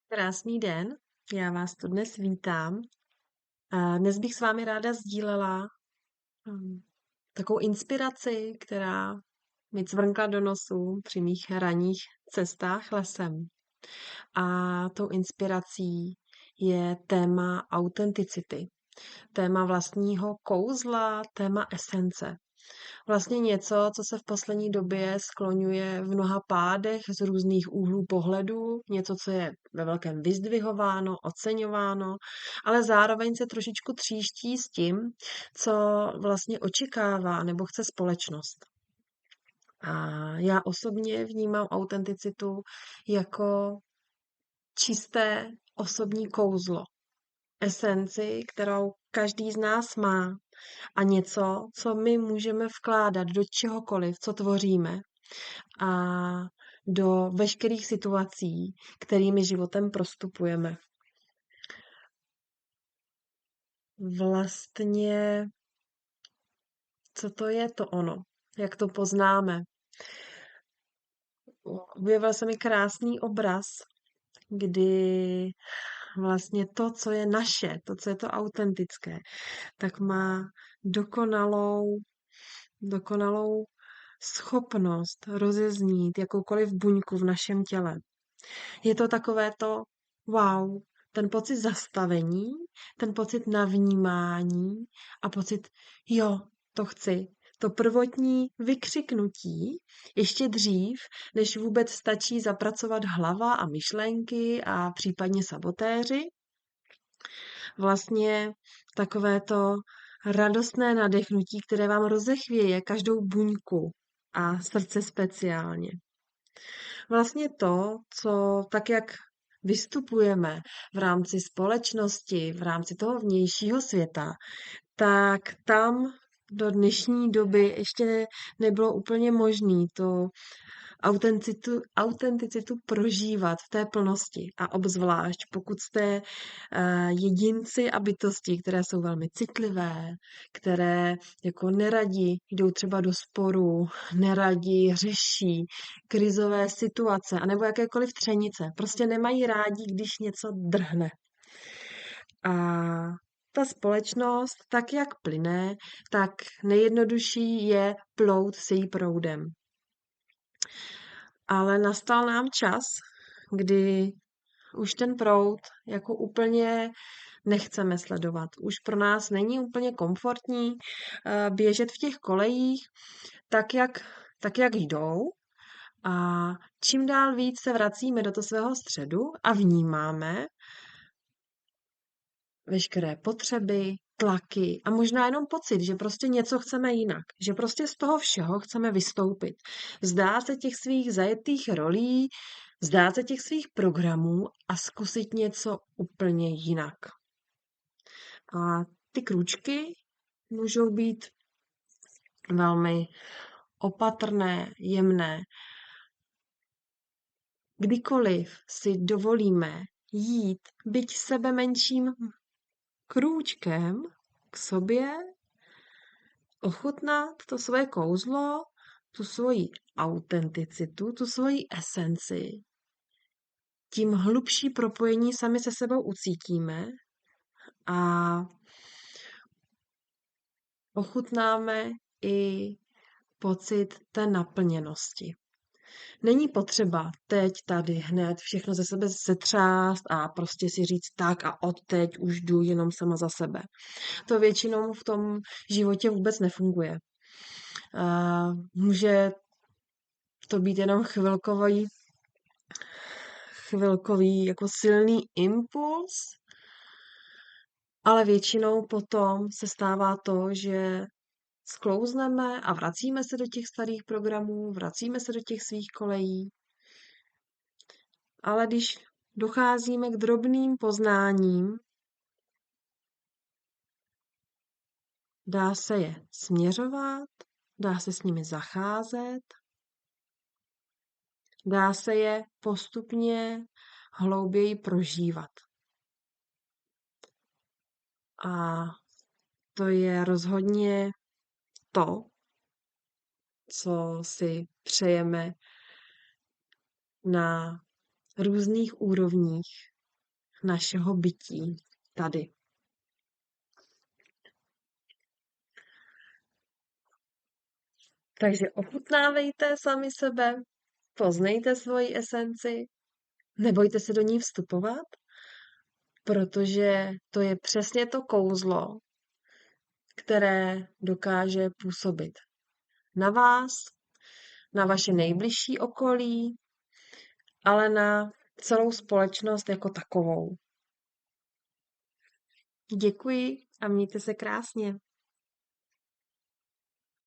Krásný den, já vás tu dnes vítám. A dnes bych s vámi ráda sdílela um, takovou inspiraci, která mi cvrnkla do nosu při mých ranních cestách lesem. A tou inspirací je téma autenticity, téma vlastního kouzla, téma esence. Vlastně něco, co se v poslední době skloňuje v mnoha pádech z různých úhlů pohledu, něco, co je ve velkém vyzdvihováno, oceňováno, ale zároveň se trošičku tříští s tím, co vlastně očekává nebo chce společnost. A já osobně vnímám autenticitu jako čisté osobní kouzlo, esenci, kterou každý z nás má a něco, co my můžeme vkládat do čehokoliv, co tvoříme a do veškerých situací, kterými životem prostupujeme. Vlastně, co to je to ono? Jak to poznáme? Objevil se mi krásný obraz, kdy vlastně to, co je naše, to, co je to autentické, tak má dokonalou schopnost rozeznít jakoukoliv buňku v našem těle. Je to takové to wow, ten pocit zastavení, ten pocit navnímání a pocit jo, to chci. To prvotní vykřiknutí ještě dřív, než vůbec stačí zapracovat hlava a myšlenky a případně sabotéři. Vlastně takové to radostné nadechnutí, které vám rozechvěje každou buňku a srdce speciálně. Vlastně to, co tak, jak vystupujeme v rámci společnosti, v rámci toho vnějšího světa, tak tam do dnešní doby ještě nebylo úplně možné to autenticitu prožívat v té plnosti. A obzvlášť, pokud jste jedinci a bytosti, které jsou velmi citlivé, které jako neradi jdou třeba do sporu, neradi řeší krizové situace, anebo jakékoliv třenice. Prostě nemají rádi, když něco drhne. A ta společnost, tak jak plyne, tak nejjednodušší je plout s její proudem. Ale nastal nám čas, kdy už ten proud jako úplně nechceme sledovat. Už pro nás není úplně komfortní běžet v těch kolejích tak, jak jdou. A čím dál víc se vracíme do toho svého středu a vnímáme veškeré potřeby, tlaky a možná jenom pocit, že prostě něco chceme jinak, že prostě z toho všeho chceme vystoupit. Vzdát se těch svých zajetých rolí, vzdát se těch svých programů a zkusit něco úplně jinak. A ty krůčky můžou být velmi opatrné, jemné. Kdykoliv si dovolíme jít, byť sebe menším krůčkem k sobě, ochutnat to svoje kouzlo, tu svoji autenticitu, tu svoji esenci, tím hlubší propojení sami se sebou ucítíme a ochutnáme i pocit té naplněnosti. Není potřeba teď, tady, hned všechno ze sebe setřást a prostě si říct tak a od teď už jdu jenom sama za sebe. To většinou v tom životě vůbec nefunguje. Může to být jenom chvilkový jako silný impuls, ale většinou potom se stává to, že sklouzneme a vracíme se do těch starých programů, vracíme se do těch svých kolejí. Ale když docházíme k drobným poznáním, dá se je směřovat, dá se s nimi zacházet, dá se je postupně hlouběji prožívat. A to je rozhodně to, co si přejeme na různých úrovních našeho bytí tady. Takže ochutnávejte sami sebe, poznejte svoji esenci, nebojte se do ní vstupovat, protože to je přesně to kouzlo, které dokáže působit na vás, na vaše nejbližší okolí, ale na celou společnost jako takovou. Děkuji a mějte se krásně.